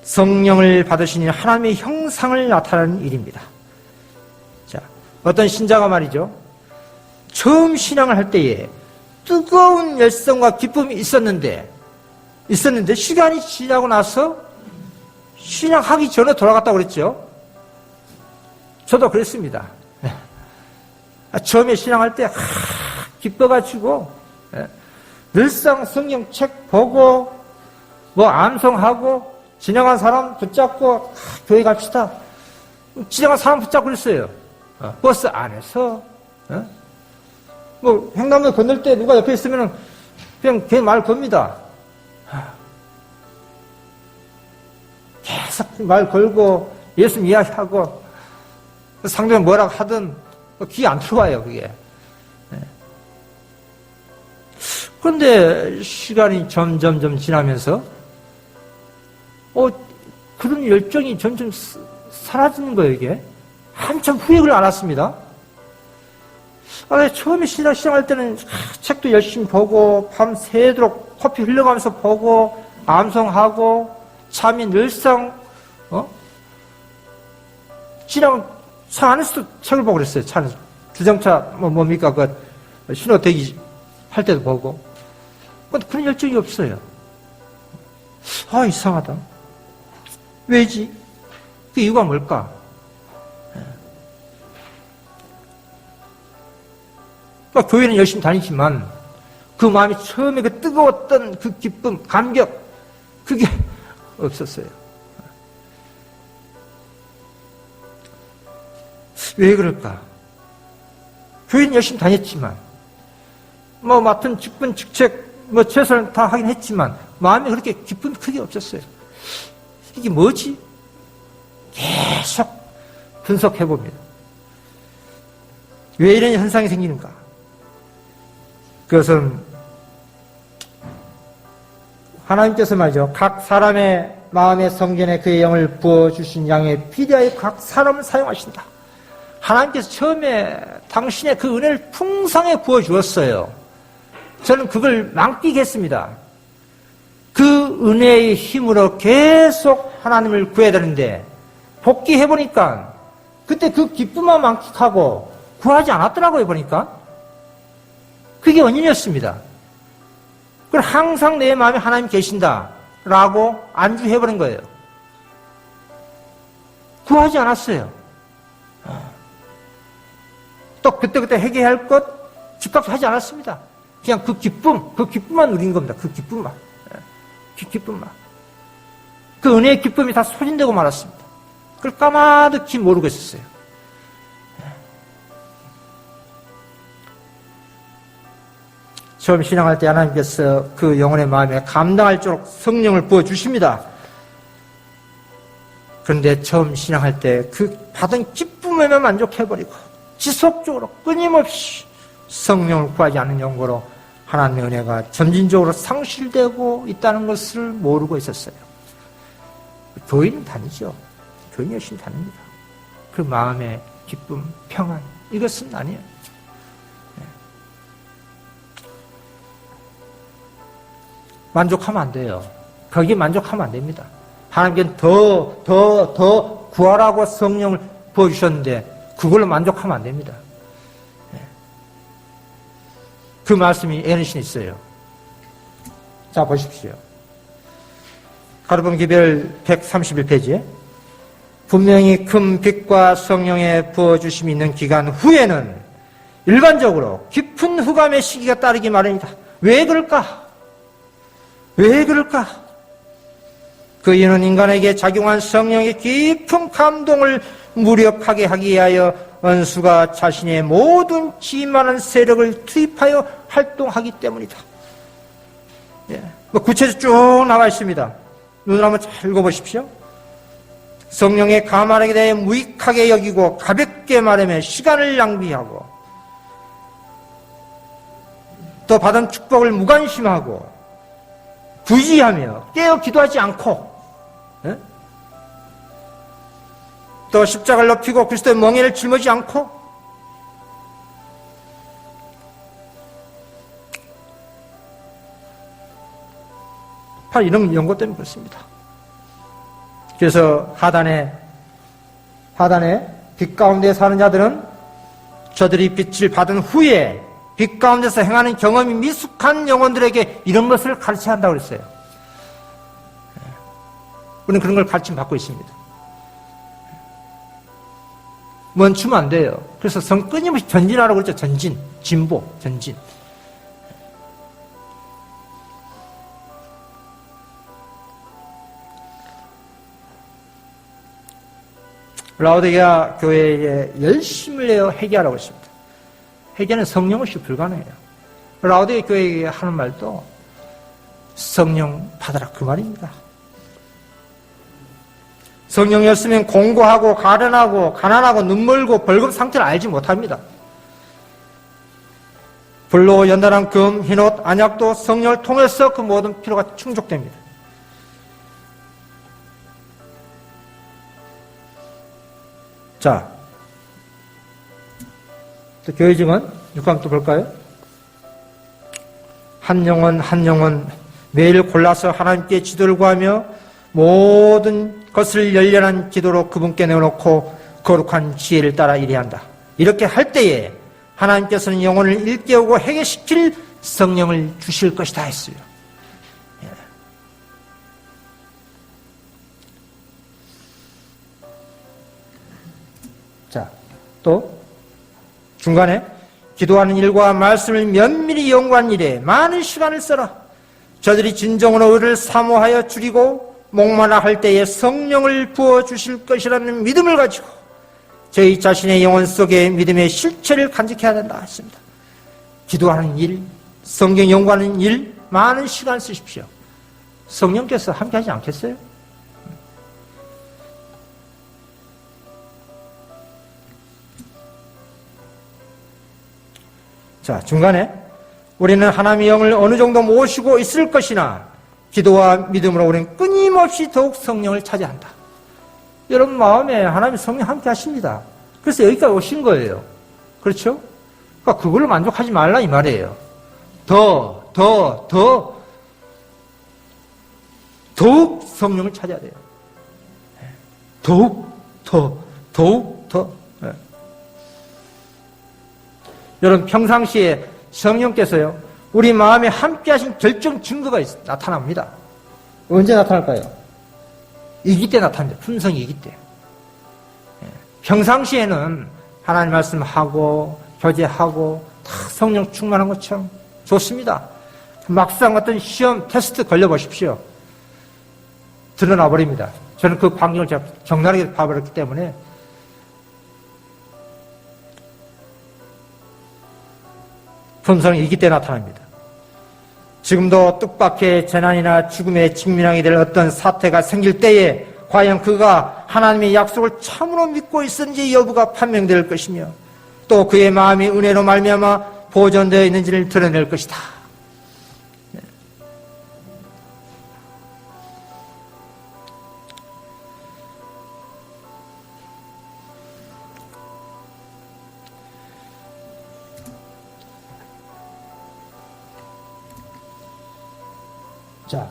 성령을 받으시니 하나님의 형상을 나타내는 일입니다. 자, 어떤 신자가 말이죠. 처음 신앙을 할 때에 뜨거운 열성과 기쁨이 있었는데 시간이 지나고 나서 신앙하기 전에 돌아갔다고 그랬죠. 저도 그랬습니다. 처음에 신앙할 때 기뻐가지고 늘상 성경 책 보고 뭐 암송하고 지나간 사람 붙잡고 교회 갑시다. 지나간 사람 붙잡고 그랬어요. 버스 안에서 뭐 횡단로 건널 때 누가 옆에 있으면 그냥 걔 말 겁니다. 계속 말 걸고 예수님 이야기하고 상대방 뭐라고 하든 귀 안 들어와요. 그게 그런데 시간이 점점 지나면서 그런 열정이 점점 사라지는 거예요, 이게. 한참 후에 그걸 알았습니다. 처음에 시작할 때는 책도 열심히 보고 밤새도록 커피 흘려가면서 보고 암송하고 잠이 늘상 지나면 차 안에서도 책을 보고 그랬어요. 차 안에서. 주정차 뭡니까 그 신호 대기 할 때도 보고. 근데 그런 열정이 없어요. 이상하다. 왜지? 그 이유가 뭘까? 교회는 열심히 다니지만 그 마음이 처음에 그 뜨거웠던 그 기쁨, 감격, 그게 없었어요. 왜 그럴까? 교회는 열심히 다녔지만, 맡은 직분, 직책, 최선을 다 하긴 했지만, 마음에 그렇게 기쁨이 크게 없었어요. 이게 뭐지? 계속 분석해봅니다. 왜 이런 현상이 생기는가? 그것은 하나님께서 말이죠. 각 사람의 마음의 성전에 그의 영을 부어주신 양에 비례하여 각 사람을 사용하신다. 하나님께서 처음에 당신의 그 은혜를 풍성히 부어주었어요. 저는 그걸 만끽했습니다. 그 은혜의 힘으로 계속 하나님을 구해야 되는데 복귀해보니까 그때 그 기쁨만 만끽하고 구하지 않았더라고요, 보니까. 그게 원인이었습니다. 그걸 항상 내 마음에 하나님 계신다라고 안주해버린 거예요. 구하지 않았어요. 또 그때그때 해결할 것 집값하지 않았습니다. 그냥 그 기쁨만 누린 겁니다. 그 기쁨만. 그 은혜의 기쁨이 다 소진되고 말았습니다. 그걸 까마득히 모르고 있었어요. 처음 신앙할 때 하나님께서 그 영혼의 마음에 감당할수록 성령을 부어주십니다. 그런데 처음 신앙할 때 그 받은 기쁨에만 만족해버리고 지속적으로 끊임없이 성령을 구하지 않는 영고로 하나님의 은혜가 점진적으로 상실되고 있다는 것을 모르고 있었어요. 교회는 다니죠. 교회는 열심히 다닙니다. 그 마음의 기쁨, 평안, 이것은 아니에요. 만족하면 안 돼요. 거기에 만족하면 안 됩니다. 하나님께는 더 구하라고 성령을 부어주셨는데 그걸로 만족하면 안 됩니다. 그 말씀이 에너신에 있어요. 자, 보십시오. 가르본 기별 131페이지에 분명히 큰 빛과 성령의 부어주심이 있는 기간 후에는 일반적으로 깊은 흑암의 시기가 따르기 마련이다. 왜 그럴까? 그 이유는 인간에게 작용한 성령의 깊은 감동을 무력하게 하기 위하여 원수가 자신의 모든 지만한 세력을 투입하여 활동하기 때문이다. 구체적으로 쭉 나와 있습니다. 눈을 한번 잘 읽어보십시오. 성령의 가말하게 대해 무익하게 여기고 가볍게 말하며 시간을 낭비하고 또 받은 축복을 무관심하고 부지하며 깨어 기도하지 않고 또 십자가를 높이고 그리스도의 멍에를 짊어지지 않고 바로 이런 연고 때문에 그렇습니다. 그래서 하단에 빛 가운데 사는 자들은 저들이 빛을 받은 후에 빛 가운데서 행하는 경험이 미숙한 영혼들에게 이런 것을 가르쳐야 한다고 그랬어요. 우리는 그런 걸 가르침 받고 있습니다. 멈추면 안 돼요. 그래서 끊임없이 전진하라고 그랬죠. 전진, 진보, 전진. 라오디게아 교회에 열심을 내어 회개하라고 했습니다. 회개는 성령 없이 불가능해요. 라오디게아 교회에 하는 말도 성령 받아라 그 말입니다. 성령이 없으면 공고하고 가련하고 가난하고 눈멀고 벌금 상태를 알지 못합니다. 불로 연단한 금, 흰옷, 안약도 성령을 통해서 그 모든 필요가 충족됩니다. 자, 또 교회 증언 6강 또 볼까요? 한 영혼 매일 골라서 하나님께 지도를 구하며 모든 것을 열렬한 기도로 그분께 내어놓고 거룩한 지혜를 따라 일해야 한다. 이렇게 할 때에 하나님께서는 영혼을 일깨우고 해결시킬 성령을 주실 것이다 했어요. 예. 자, 또 중간에 기도하는 일과 말씀을 면밀히 연구한 일에 많은 시간을 써라. 저들이 진정으로 의를 사모하여 줄이고 목마라 할 때에 성령을 부어주실 것이라는 믿음을 가지고 저희 자신의 영혼 속에 믿음의 실체를 간직해야 된다 했습니다. 기도하는 일, 성경 연구하는 일, 많은 시간을 쓰십시오. 성령께서 함께 하지 않겠어요? 자, 중간에 우리는 하나님의 영을 어느 정도 모시고 있을 것이나 기도와 믿음으로 우리는 끊임없이 더욱 성령을 찾아야 한다. 여러분 마음에 하나님의 성령 함께 하십니다. 그래서 여기까지 오신 거예요. 그렇죠? 그러니까 그걸로 만족하지 말라 이 말이에요. 더욱 성령을 찾아야 돼요. 더욱 더. 네. 여러분 평상시에 성령께서요 우리 마음에 함께 하신 결정 증거가 나타납니다. 언제 나타날까요? 이기 때 나타납니다. 품성이 이기 때. 평상시에는 하나님 말씀하고 교제하고 다 성령 충만한 것처럼 좋습니다. 막상 어떤 시험 테스트 걸려보십시오. 드러나 버립니다. 저는 그 광경을 제가 적나라하게 봐버렸기 때문에 품성이 이기 때 나타납니다. 지금도 뜻밖의 재난이나 죽음에 직면하게 될 어떤 사태가 생길 때에 과연 그가 하나님의 약속을 참으로 믿고 있었는지 여부가 판명될 것이며 또 그의 마음이 은혜로 말미암아 보존되어 있는지를 드러낼 것이다. 자,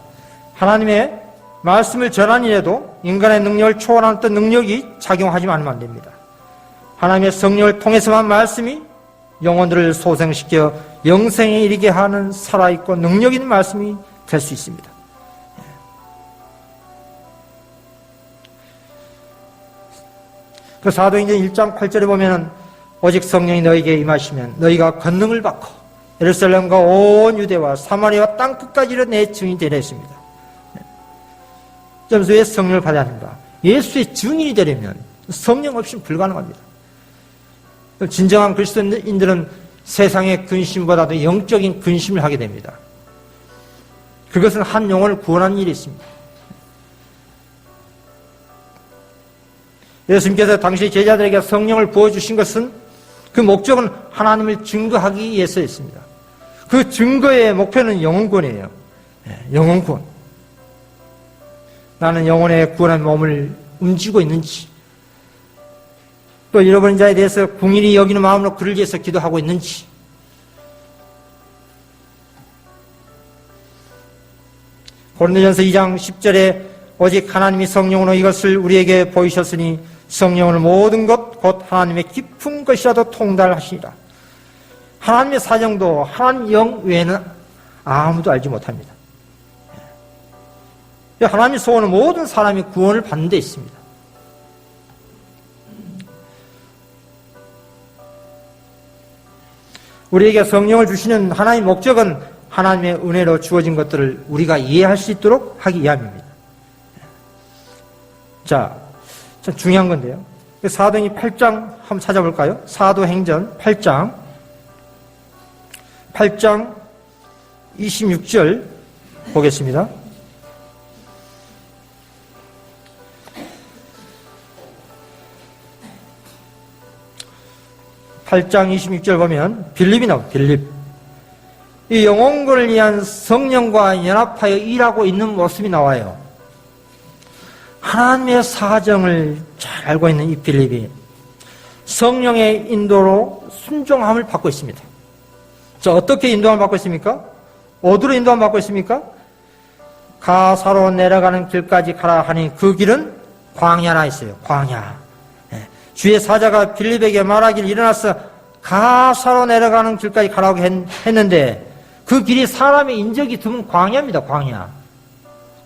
하나님의 말씀을 전하니라도 인간의 능력을 초월하는 어떤 능력이 작용하지 않으면 안 됩니다. 하나님의 성령을 통해서만 말씀이 영혼들을 소생시켜 영생에 이르게 하는 살아있고 능력 있는 말씀이 될 수 있습니다. 그 사도행전 1장 8절에 보면 오직 성령이 너희에게 임하시면 너희가 권능을 받고 예루살렘과 온 유대와 사마리아와 땅끝까지 이르러 내 증인이 되려 했습니다. 점수에 성령을 받아야 합니다. 예수의 증인이 되려면 성령 없이는 불가능합니다. 진정한 그리스도인들은 세상의 근심보다도 영적인 근심을 하게 됩니다. 그것은 한 영혼을 구원하는 일이 있습니다. 예수님께서 당시 제자들에게 성령을 부어주신 것은 그 목적은 하나님을 증거하기 위해서였습니다. 그 증거의 목표는 영혼구원이에요. 영혼구원. 나는 영혼의 구원한 몸을 움직이고 있는지 또 잃어버린 자에 대해서 궁일이 여기는 마음으로 그를 위해서 기도하고 있는지 고린도전서 2장 10절에 오직 하나님이 성령으로 이것을 우리에게 보이셨으니 성령은 모든 것 곧 하나님의 깊은 것이라도 통달하시니라. 하나님의 사정도 하나님 영 외에는 아무도 알지 못합니다. 하나님의 소원은 모든 사람이 구원을 받는 데 있습니다. 우리에게 성령을 주시는 하나님의 목적은 하나님의 은혜로 주어진 것들을 우리가 이해할 수 있도록 하기 위함입니다. 자, 참 중요한 건데요. 사도행전 8장 한번 찾아볼까요? 사도행전 8장 26절 보겠습니다. 8장 26절 보면 빌립이 나옵니다. 빌립. 이 영혼을 위한 성령과 연합하여 일하고 있는 모습이 나와요. 하나님의 사정을 잘 알고 있는 이 빌립이 성령의 인도로 순종함을 받고 있습니다. 자, 어떻게 인도함을 받고 있습니까? 어디로 인도함을 받고 있습니까? 가사로 내려가는 길까지 가라 하니 그 길은 광야라 있어요. 광야. 주의 사자가 빌립에게 말하길 일어나서 가사로 내려가는 길까지 가라고 했는데 그 길이 사람의 인적이 드문 광야입니다. 광야.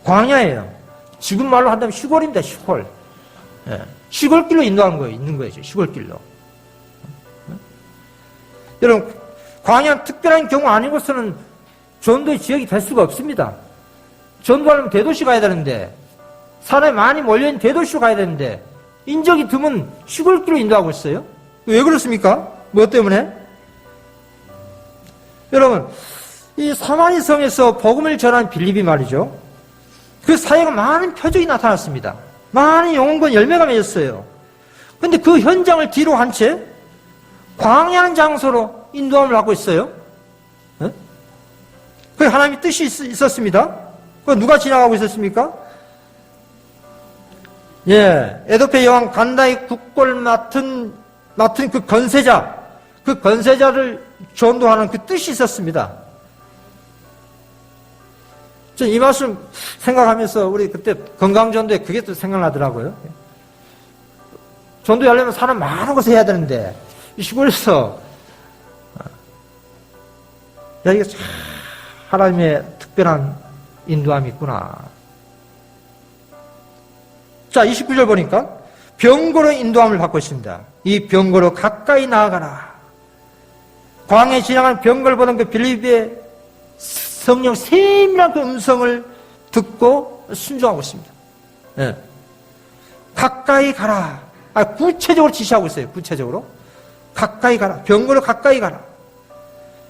광야예요. 지금 말로 한다면 시골입니다. 시골. 시골길로 인도하는 거예요. 있는 거죠. 시골길로. 여러분, 광야는 특별한 경우 아니고서는 전도의 지역이 될 수가 없습니다. 전도하려면 대도시 가야 되는데, 사람이 많이 몰려있는 대도시로 가야 되는데, 인적이 드문 시골길로 인도하고 있어요. 왜 그렇습니까? 뭐 때문에? 여러분, 이 사마리 성에서 복음을 전한 빌립이 말이죠. 그 사회가 많은 표적이 나타났습니다. 많은 영혼권 열매가 맺었어요. 그런데 그 현장을 뒤로 한 채 광야한 장소로 인도함을 하고 있어요. 그 하나님의 뜻이 있었습니다. 그 누가 지나가고 있었습니까? 에도페 여왕 간다의 국골 맡은 그 건세자를 전도하는 그 뜻이 있었습니다. 전 이 말씀 생각하면서 우리 그때 건강전도에 그게 또 생각나더라고요. 전도하려면 사람 많은 곳에 해야 되는데 이 시골에서 이게 참 하나님의 특별한 인도함이 있구나. 자, 29절 보니까 병거로 인도함을 받고 있습니다. 이 병거로 가까이 나아가라. 광야에 지나가는 병거를 보던 그 빌립의 성령 세밀한 그 음성을 듣고 순종하고 있습니다. 가까이 가라. 구체적으로 지시하고 있어요. 구체적으로. 가까이 가라. 병거로 가까이 가라.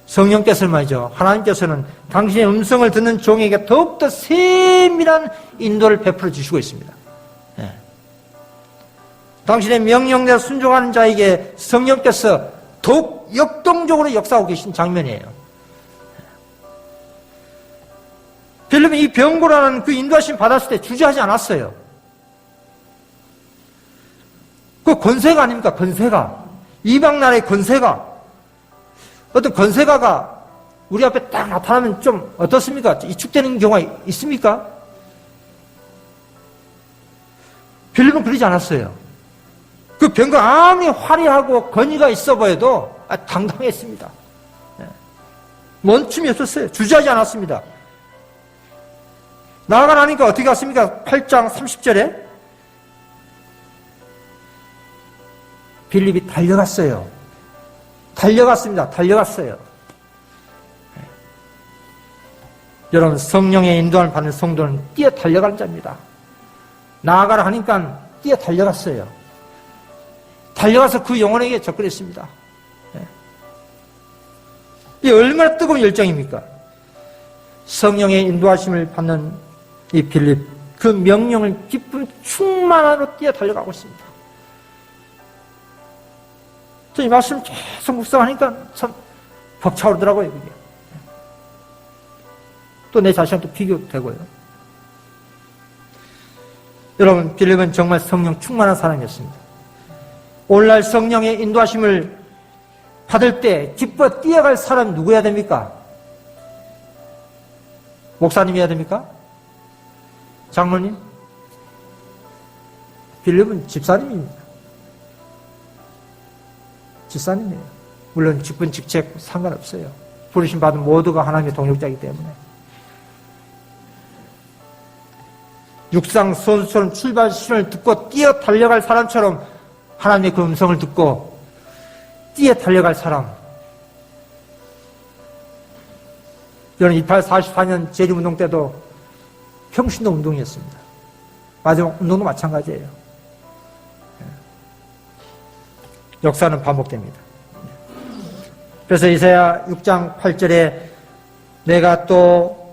성령께서는 말이죠. 하나님께서는 당신의 음성을 듣는 종에게 더욱더 세밀한 인도를 베풀어 주시고 있습니다. 당신의 명령대로 순종하는 자에게 성령께서 더욱 역동적으로 역사하고 계신 장면이에요. 빌립은 이 병고라는 그 인도하심 받았을 때 주저하지 않았어요. 그 권세가 아닙니까? 권세가. 이방 나라의 권세가. 어떤 권세가가 우리 앞에 딱 나타나면 좀 어떻습니까? 이축되는 경우가 있습니까? 빌립은 그러지 않았어요. 그 병거가 아무리 화려하고 권위가 있어 보여도 당당했습니다. 멈춤이 없었어요. 주저하지 않았습니다. 나아가 나니까 어떻게 갔습니까? 8장 30절에 빌립이 달려갔어요. 달려갔습니다. 달려갔어요. 여러분, 성령의 인도를 받는 성도는 뛰어 달려가는 자입니다. 나아가라 하니까 뛰어 달려갔어요. 달려가서 그 영혼에게 접근했습니다. 이 얼마나 뜨거운 열정입니까? 성령의 인도하심을 받는 이 빌립, 그 명령을 기쁨 충만하로 뛰어 달려가고 있습니다. 이 말씀 계속 묵상하니까 참 벅차오르더라고요. 그게. 또 내 자신과 또 비교되고요. 여러분, 빌립은 정말 성령 충만한 사람이었습니다. 오늘날 성령의 인도하심을 받을 때 기뻐 뛰어갈 사람이 누구여야 됩니까? 목사님이어야 됩니까? 장로님? 빌립은 집사님입니다. 집사님이에요. 물론 직분, 직책 상관없어요. 부르심 받은 모두가 하나님의 동역자이기 때문에. 육상 선수처럼 출발 시간을 듣고 뛰어 달려갈 사람처럼 하나님의 그 음성을 듣고 뛰어 달려갈 사람. 저는 44년 재림운동 때도 평신도 운동이었습니다. 마지막 운동도 마찬가지예요. 역사는 반복됩니다. 그래서 이사야 6장 8절에 내가 또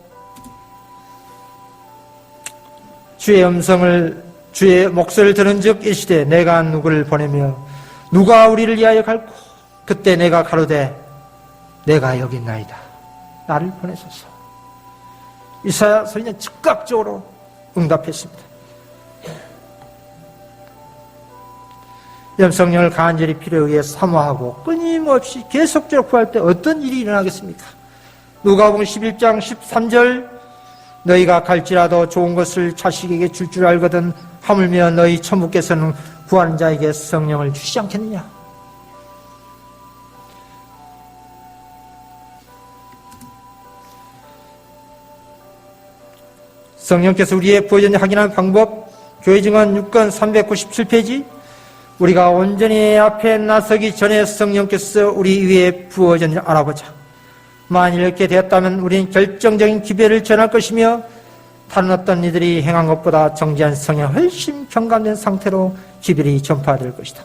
주의 목소리를 들은즉 일시되 내가 누구를 보내며 누가 우리를 위하여 갈고 그때 내가 가로되 내가 여기 있나이다. 나를 보내소서. 이사야 선지자는 즉각적으로 응답했습니다. 성령을 간절히 필요에 의해 사모하고 끊임없이 계속적으로 구할 때 어떤 일이 일어나겠습니까? 누가복음 11장 13절 너희가 갈지라도 좋은 것을 자식에게 줄 줄 알거든 하물며 너희 천부께서는 구하는 자에게 성령을 주시지 않겠느냐? 성령께서 우리의 부어졌는지 확인하는 방법, 교회 증언 6권 397페이지. 우리가 온전히 앞에 나서기 전에 성령께서 우리 위에 부어졌는지 알아보자. 만일 이렇게 되었다면 우리는 결정적인 기별을 전할 것이며 다른 어떤 이들이 행한 것보다 정지한 성령 훨씬 경감된 상태로 기별이 전파될 것이다.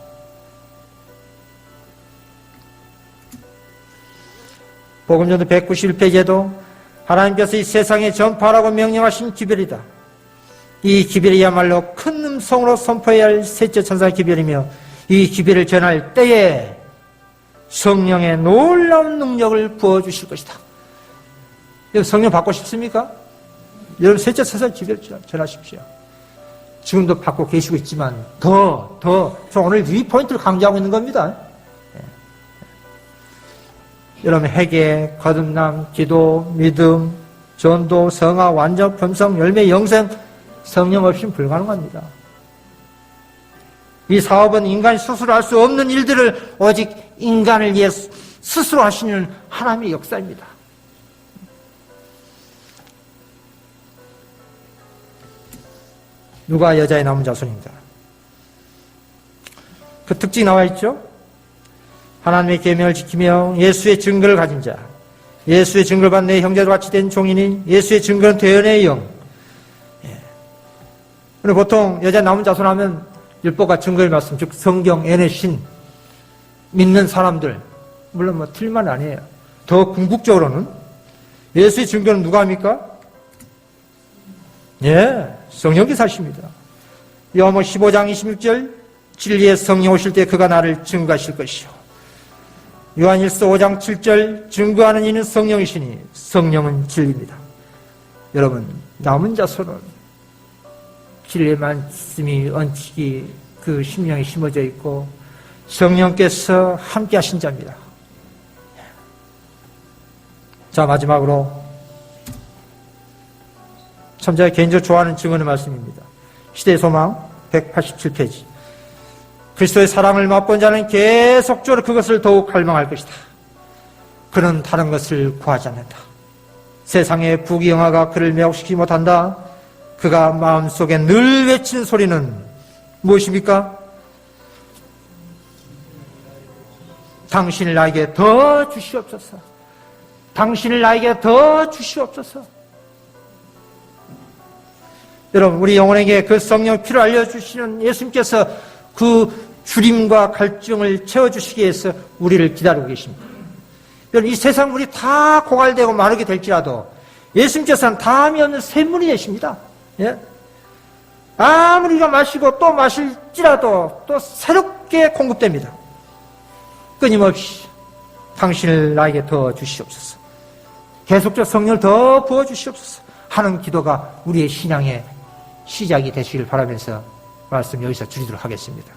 복음전도 191페이지에도 하나님께서 이 세상에 전파하라고 명령하신 기별이다. 이 기별이야말로 큰 음성으로 선포해야 할 셋째 천사의 기별이며 이 기별을 전할 때에 성령의 놀라운 능력을 부어주실 것이다. 성령 받고 싶습니까? 여러분 셋째 천사의 기별을 전하십시오. 지금도 받고 계시고 있지만 저 오늘 이 포인트를 강조하고 있는 겁니다. 여러분 회개, 거듭남, 기도, 믿음, 전도, 성화, 완전, 품성, 열매, 영생 성령 없이는 불가능합니다. 이 사업은 인간이 스스로 할 수 없는 일들을 오직 인간을 위해 스스로 하시는 하나님의 역사입니다. 누가 여자의 남은 자손입니다. 그 특징이 나와 있죠? 하나님의 계명을 지키며 예수의 증거를 가진 자, 예수의 증거를 받는 내 형제와 같이 된 종이니 예수의 증거는 대언의 영. 보통 여자 남은 자손 하면 율법과 증거의 말씀, 즉 성경, 예언의 신 믿는 사람들, 물론 뭐 틀린 말은 아니에요. 더 궁극적으로는 예수의 증거는 누가 합니까? 성령께서 하십니다. 요한복음 15장 26절 진리의 성령 오실 때 그가 나를 증거하실 것이요. 요한일서 5장 7절 증거하는 이는 성령이시니 성령은 진리입니다. 여러분 남은 자손은 진리의 말씀이 언칙이 그 심령에 심어져 있고 성령께서 함께 하신 자입니다. 자, 마지막으로 참 제가 개인적으로 좋아하는 증언의 말씀입니다. 시대의 소망 187페이지. 그리스도의 사랑을 맛본 자는 계속적으로 그것을 더욱 갈망할 것이다. 그는 다른 것을 구하지 않는다. 세상의 부귀영화가 그를 매혹시키지 못한다. 그가 마음속에 늘 외치는 소리는 무엇입니까? 당신을 나에게 더 주시옵소서. 당신을 나에게 더 주시옵소서. 여러분 우리 영혼에게 그 성령 피를 알려주시는 예수님께서 그 주림과 갈증을 채워주시기 위해서 우리를 기다리고 계십니다. 여러분 이 세상 우리 다 고갈되고 마르게 될지라도 예수님께서는 다함이 없는 샘물이 되십니다. 아무리 우리가 마시고 또 마실지라도 또 새롭게 공급됩니다. 끊임없이 당신을 나에게 더 주시옵소서. 계속적으로 성령을 더 부어주시옵소서 하는 기도가 우리의 신앙의 시작이 되시길 바라면서 말씀 여기서 줄이도록 하겠습니다.